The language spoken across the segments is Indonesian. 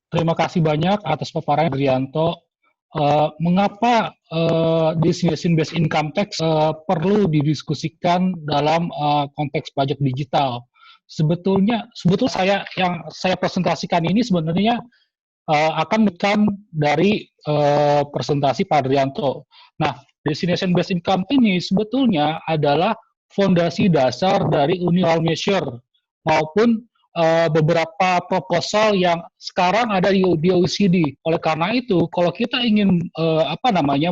terima kasih banyak atas paparan Rianto. Mengapa destination based income tax perlu didiskusikan dalam konteks pajak digital? Sebetulnya saya presentasikan ini sebenarnya akan menekan dari presentasi Pak Adrianto. Nah, destination based income ini sebetulnya adalah fondasi dasar dari unilateral measure maupun beberapa proposal yang sekarang ada di OECD. Oleh karena itu, kalau kita ingin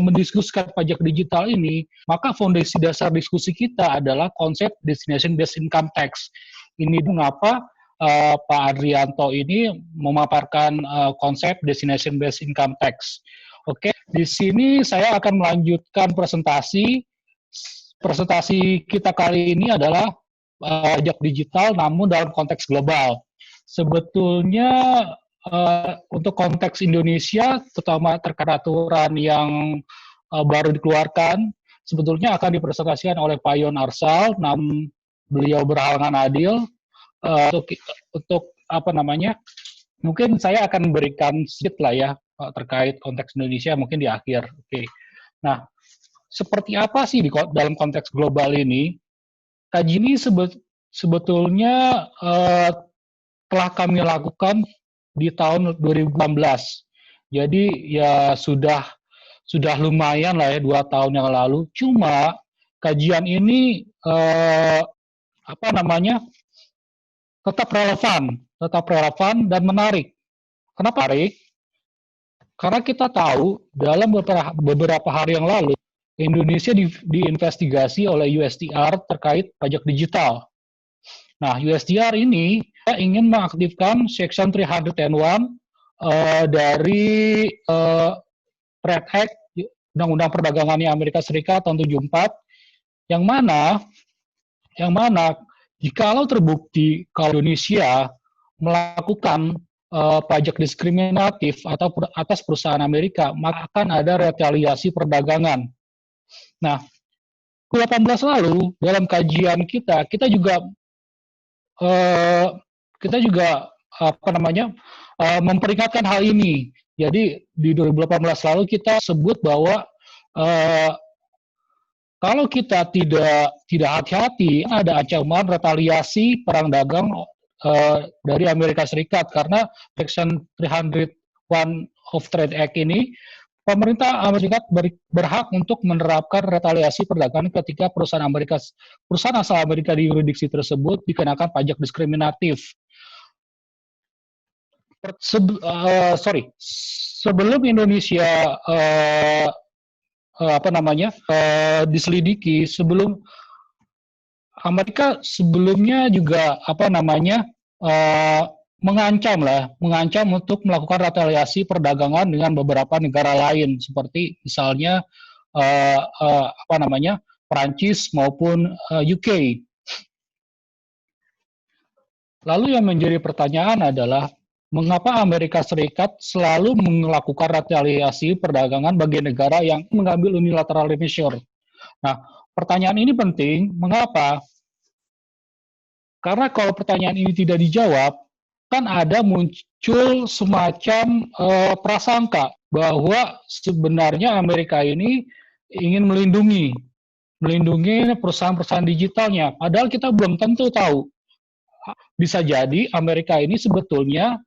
mendiskusikan pajak digital ini, maka fondasi dasar diskusi kita adalah konsep destination based income tax. Ini mengapa Pak Adrianto ini memaparkan konsep destination based income tax. Oke, di sini saya akan melanjutkan presentasi. Presentasi kita kali ini adalah pajak digital namun dalam konteks global. Sebetulnya untuk konteks Indonesia, terutama terkait aturan yang baru dikeluarkan, sebetulnya akan dipresentasikan oleh Pak Yon Arsal, namun beliau berhalangan adil. Untuk apa namanya, mungkin saya akan berikan sedikit lah ya terkait konteks Indonesia mungkin di akhir. Oke. Nah, seperti apa sih dalam konteks global ini? Kaji ini sebetulnya telah kami lakukan di tahun 2016. Jadi ya sudah lumayan lah ya 2 tahun yang lalu. Cuma kajian ini tetap relevan dan menarik. Kenapa menarik? Karena kita tahu dalam beberapa hari yang lalu Indonesia diinvestigasi oleh USTR terkait pajak digital. Nah, USTR ini ingin mengaktifkan Section 301 dari Trade Act Undang-Undang Perdagangan Amerika Serikat tahun 74 yang mana jikalau terbukti kalau Indonesia melakukan pajak diskriminatif atau atas perusahaan Amerika, maka akan ada retaliasi perdagangan. Nah, 2018 lalu dalam kajian kita juga memperingatkan hal ini. Jadi di 2018 lalu kita sebut bahwa kalau kita tidak hati-hati, ada ancaman retaliasi perang dagang dari Amerika Serikat karena Section 301 of Trade Act ini, pemerintah Amerika berhak untuk menerapkan retaliasi perdagangan ketika perusahaan asal Amerika di yurisdiksi tersebut dikenakan pajak diskriminatif. Sebelum Indonesia diselidiki, sebelum Amerika sebelumnya juga mengancam untuk melakukan retaliasi perdagangan dengan beberapa negara lain seperti misalnya Perancis maupun UK. Lalu yang menjadi pertanyaan adalah mengapa Amerika Serikat selalu melakukan retaliasi perdagangan bagi negara yang mengambil unilateral measure? Nah, pertanyaan ini penting. Mengapa? Karena kalau pertanyaan ini tidak dijawab, kan ada muncul semacam prasangka bahwa sebenarnya Amerika ini ingin melindungi perusahaan-perusahaan digitalnya. Padahal kita belum tentu tahu. Bisa jadi Amerika ini sebetulnya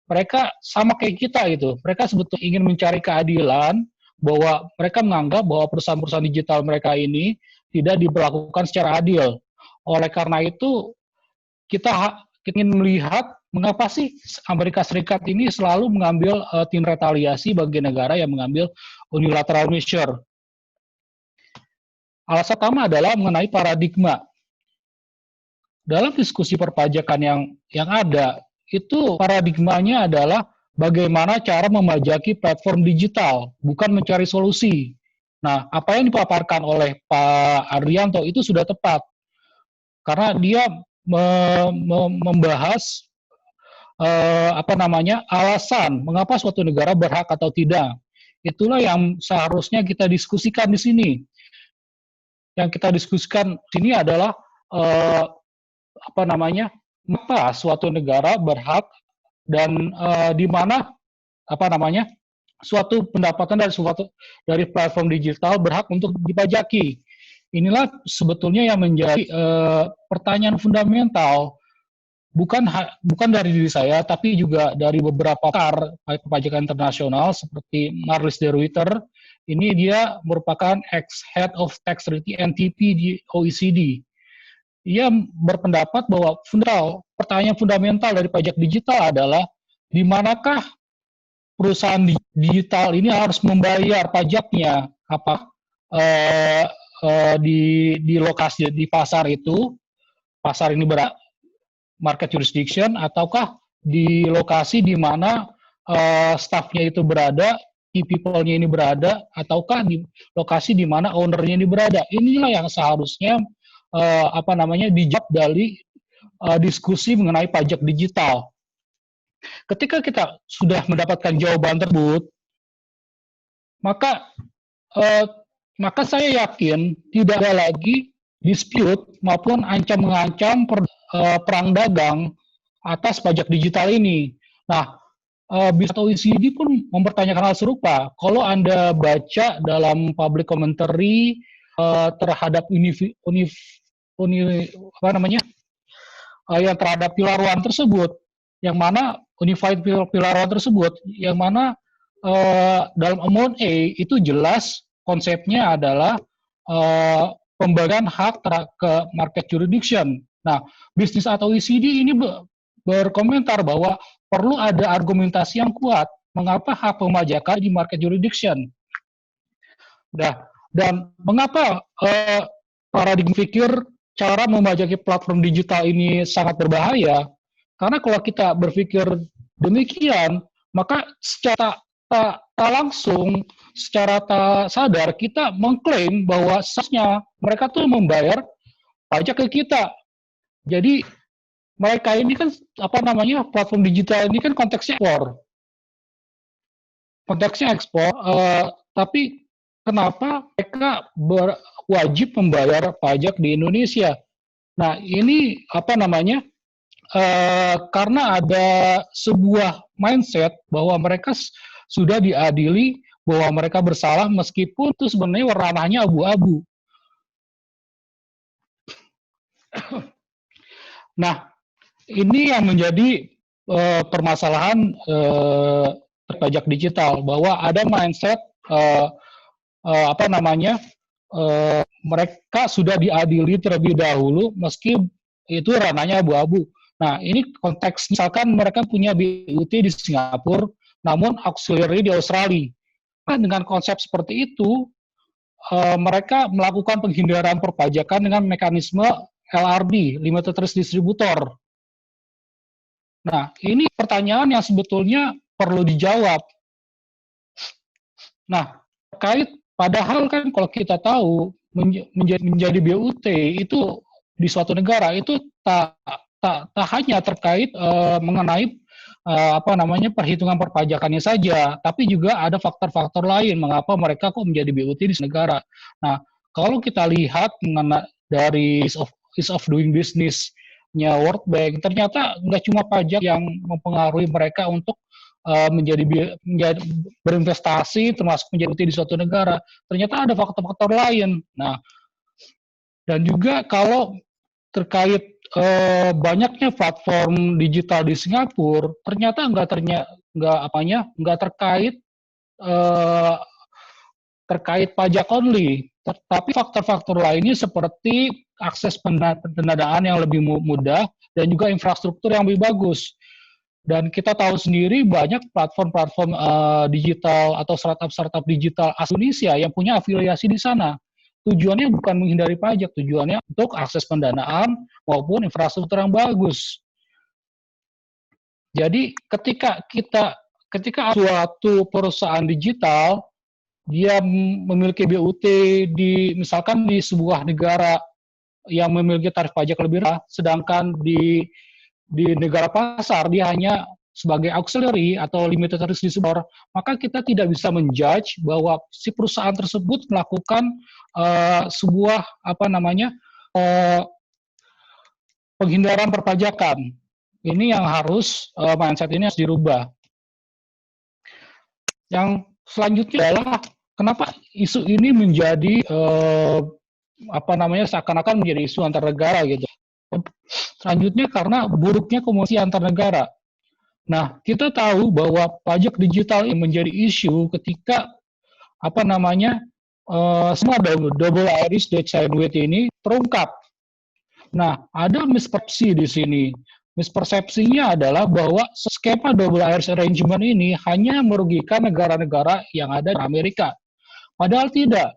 mereka sama kayak kita gitu. Mereka sebetulnya ingin mencari keadilan, bahwa mereka menganggap bahwa perusahaan-perusahaan digital mereka ini tidak diperlakukan secara adil. Oleh karena itu, kita ingin melihat mengapa sih Amerika Serikat ini selalu mengambil tim retaliasi bagi negara yang mengambil unilateral measure. Alasan pertama adalah mengenai paradigma. Dalam diskusi perpajakan yang ada, itu paradigmanya adalah bagaimana cara memajaki platform digital, bukan mencari solusi. Nah, apa yang dipaparkan oleh Pak Adrianto itu sudah tepat. Karena dia membahas alasan mengapa suatu negara berhak atau tidak. Itulah yang seharusnya kita diskusikan di sini. Yang kita diskusikan di sini adalah mengapa suatu negara berhak dan di mana apa namanya suatu pendapatan dari platform digital berhak untuk dipajaki. Inilah sebetulnya yang menjadi pertanyaan fundamental, bukan dari diri saya, tapi juga dari beberapa pakar perpajakan internasional seperti Marlis de Ruyter. Ini dia merupakan ex-head of tax treaty NTP di OECD. Ia berpendapat bahwa pertanyaan fundamental dari pajak digital adalah di manakah perusahaan digital ini harus membayar pajaknya, apa di lokasi di pasar ini market jurisdiction, ataukah di lokasi di mana staffnya itu berada, key people-nya ini berada, ataukah di lokasi di mana owner-nya ini berada. Inilah yang seharusnya dijawab dari diskusi mengenai pajak digital. Ketika kita sudah mendapatkan jawaban tersebut, maka saya yakin tidak ada lagi dispute maupun mengancam perang dagang atas pajak digital ini. Nah, OECD pun mempertanyakan hal serupa. Kalau Anda baca dalam public commentary terhadap yang terhadap Pilar One tersebut, yang mana Unified Pilar One tersebut, yang mana dalam Amount A itu jelas konsepnya adalah pembagian hak ke market jurisdiction. Nah, bisnis atau OECD ini berkomentar bahwa perlu ada argumentasi yang kuat mengapa hak pemajakan di market jurisdiction. Dan mengapa paradigma pikir cara memajaki platform digital ini sangat berbahaya? Karena kalau kita berpikir demikian, maka secara tak langsung, secara tak sadar kita mengklaim bahwa seharusnya mereka tuh membayar pajak ke kita. Jadi mereka ini kan platform digital ini kan konteksnya ekspor, tapi kenapa mereka wajib membayar pajak di Indonesia? Nah, ini karena ada sebuah mindset bahwa mereka sudah diadili, bahwa mereka bersalah meskipun itu sebenarnya ranahnya abu-abu. Nah, ini yang menjadi permasalahan pajak digital, bahwa ada mindset mereka sudah diadili terlebih dahulu meski itu ranahnya abu-abu. Nah, ini konteks misalkan mereka punya BUT di Singapura, namun auxiliary di Australia. Nah, dengan konsep seperti itu, mereka melakukan penghindaran perpajakan dengan mekanisme LRD, Limited Risk Distributor. Nah, ini pertanyaan yang sebetulnya perlu dijawab. Nah, padahal kan kalau kita tahu menjadi BUT itu di suatu negara itu tak hanya terkait mengenai perhitungan perpajakannya saja, tapi juga ada faktor-faktor lain mengapa mereka kok menjadi BUT di negara. Nah, kalau kita lihat dari ease of doing business-nya World Bank, ternyata nggak cuma pajak yang mempengaruhi mereka untuk menjadi berinvestasi, termasuk menjadi BUT di suatu negara. Ternyata ada faktor-faktor lain. Nah, dan juga kalau terkait banyaknya platform digital di Singapura, ternyata nggak terkait pajak only, tapi faktor-faktor lainnya seperti akses pendanaan yang lebih mudah dan juga infrastruktur yang lebih bagus. Dan kita tahu sendiri banyak platform-platform digital atau startup-startup digital Indonesia yang punya afiliasi di sana. Tujuannya bukan menghindari pajak, tujuannya untuk akses pendanaan maupun infrastruktur yang bagus. Jadi ketika suatu perusahaan digital dia memiliki BUT misalkan di sebuah negara yang memiliki tarif pajak lebih rendah, sedangkan di negara pasar dia hanya sebagai auxiliary atau limited risk distributor, maka kita tidak bisa menjudge bahwa si perusahaan tersebut melakukan sebuah penghindaran perpajakan. Ini yang harus mindset ini harus dirubah. Yang selanjutnya adalah kenapa isu ini menjadi seakan-akan menjadi isu antar negara gitu. Selanjutnya karena buruknya komunikasi antar negara. Nah, kita tahu bahwa pajak digital yang menjadi isu ketika semua double iris dead sandwich ini terungkap. Nah, ada mispersepsi di sini. Mispersepsinya adalah bahwa skema double iris arrangement ini hanya merugikan negara-negara yang ada di Amerika. Padahal tidak.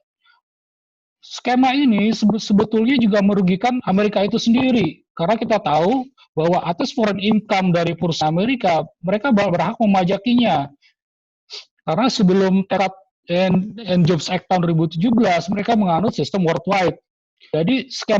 Skema ini sebetulnya juga merugikan Amerika itu sendiri. Karena kita tahu bahwa atas foreign income dari perusahaan Amerika, mereka berhak memajakinya. Karena sebelum Trade and Jobs Act tahun 2017, mereka menganut sistem worldwide. Jadi skema